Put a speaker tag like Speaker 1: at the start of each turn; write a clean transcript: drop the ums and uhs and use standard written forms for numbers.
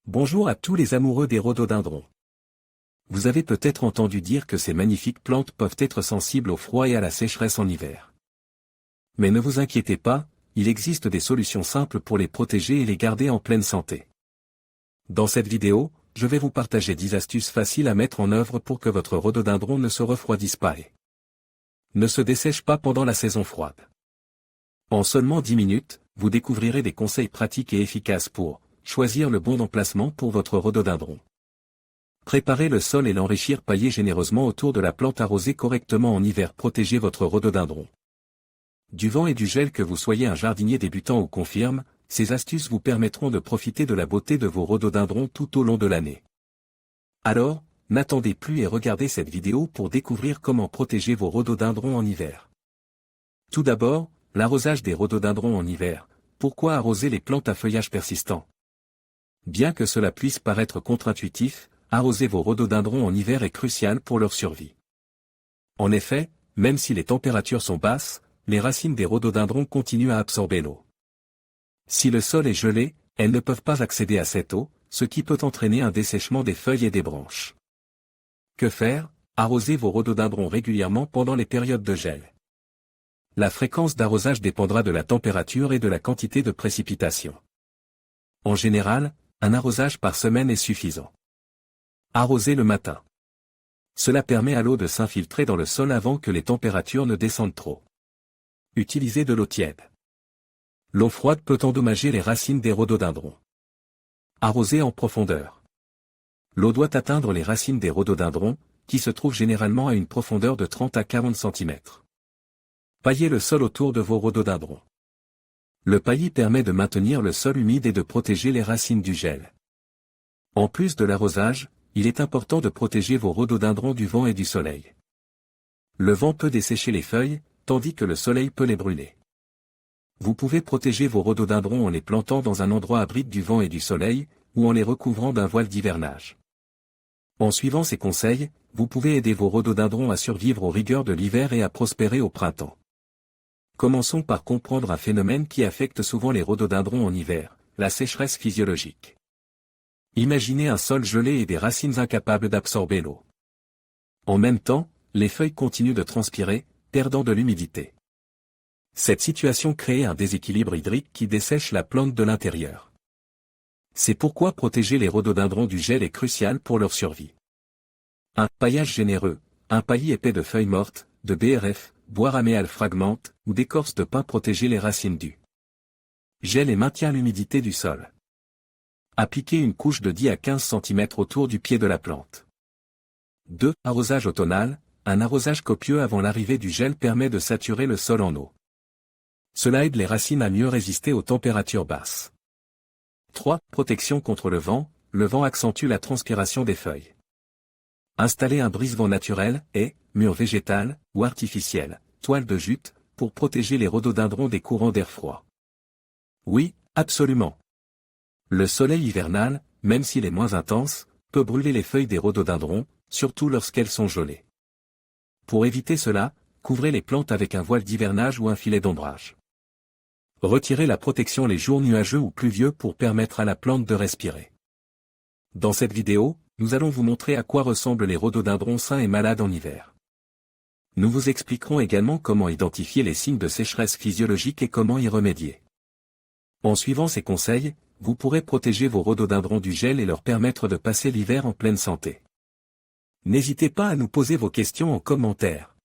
Speaker 1: Bonjour à tous les amoureux des rhododendrons. Vous avez peut-être entendu dire que ces magnifiques plantes peuvent être sensibles au froid et à la sécheresse en hiver. Mais ne vous inquiétez pas, il existe des solutions simples pour les protéger et les garder en pleine santé. Dans cette vidéo, je vais vous partager 10 astuces faciles à mettre en œuvre pour que votre rhododendron ne se refroidisse pas et ne se dessèche pas pendant la saison froide. En seulement 10 minutes, vous découvrirez des conseils pratiques et efficaces pour choisir le bon emplacement pour votre rhododendron. Préparer le sol et l'enrichir, pailler généreusement autour de la plante, arroser correctement en hiver, protéger votre rhododendron du vent et du gel. Que vous soyez un jardinier débutant ou confirme, ces astuces vous permettront de profiter de la beauté de vos rhododendrons tout au long de l'année. Alors, n'attendez plus et regardez cette vidéo pour découvrir comment protéger vos rhododendrons en hiver. Tout d'abord, l'arrosage des rhododendrons en hiver. Pourquoi arroser les plantes à feuillage persistant? Bien que cela puisse paraître contre-intuitif, arroser vos rhododendrons en hiver est crucial pour leur survie. En effet, même si les températures sont basses, les racines des rhododendrons continuent à absorber l'eau. Si le sol est gelé, elles ne peuvent pas accéder à cette eau, ce qui peut entraîner un dessèchement des feuilles et des branches. Que faire? Arrosez vos rhododendrons régulièrement pendant les périodes de gel. La fréquence d'arrosage dépendra de la température et de la quantité de précipitations. En général, un arrosage par semaine est suffisant. Arroser le matin. Cela permet à l'eau de s'infiltrer dans le sol avant que les températures ne descendent trop. Utilisez de l'eau tiède. L'eau froide peut endommager les racines des rhododendrons. Arroser en profondeur. L'eau doit atteindre les racines des rhododendrons, qui se trouvent généralement à une profondeur de 30 à 40 cm. Paillez le sol autour de vos rhododendrons. Le paillis permet de maintenir le sol humide et de protéger les racines du gel. En plus de l'arrosage, il est important de protéger vos rhododendrons du vent et du soleil. Le vent peut dessécher les feuilles, tandis que le soleil peut les brûler. Vous pouvez protéger vos rhododendrons en les plantant dans un endroit abri du vent et du soleil, ou en les recouvrant d'un voile d'hivernage. En suivant ces conseils, vous pouvez aider vos rhododendrons à survivre aux rigueurs de l'hiver et à prospérer au printemps. Commençons par comprendre un phénomène qui affecte souvent les rhododendrons en hiver, la sécheresse physiologique. Imaginez un sol gelé et des racines incapables d'absorber l'eau. En même temps, les feuilles continuent de transpirer, perdant de l'humidité. Cette situation crée un déséquilibre hydrique qui dessèche la plante de l'intérieur. C'est pourquoi protéger les rhododendrons du gel est crucial pour leur survie. Un paillage généreux, un paillis épais de feuilles mortes, de BRF, bois raméal fragmente, ou d'écorce de pin, protéger les racines du gel et maintient l'humidité du sol. Appliquez une couche de 10 à 15 cm autour du pied de la plante. 2. Arrosage automnal. Un arrosage copieux avant l'arrivée du gel permet de saturer le sol en eau. Cela aide les racines à mieux résister aux températures basses. 3. Protection contre le vent accentue la transpiration des feuilles. Installez un brise-vent naturel, haie, mur végétal, ou artificiel, toile de jute, pour protéger les rhododendrons des courants d'air froid. Oui, absolument. Le soleil hivernal, même s'il est moins intense, peut brûler les feuilles des rhododendrons, surtout lorsqu'elles sont gelées. Pour éviter cela, couvrez les plantes avec un voile d'hivernage ou un filet d'ombrage. Retirez la protection les jours nuageux ou pluvieux pour permettre à la plante de respirer. Dans cette vidéo, nous allons vous montrer à quoi ressemblent les rhododendrons sains et malades en hiver. Nous vous expliquerons également comment identifier les signes de sécheresse physiologique et comment y remédier. En suivant ces conseils, vous pourrez protéger vos rhododendrons du gel et leur permettre de passer l'hiver en pleine santé. N'hésitez pas à nous poser vos questions en commentaire.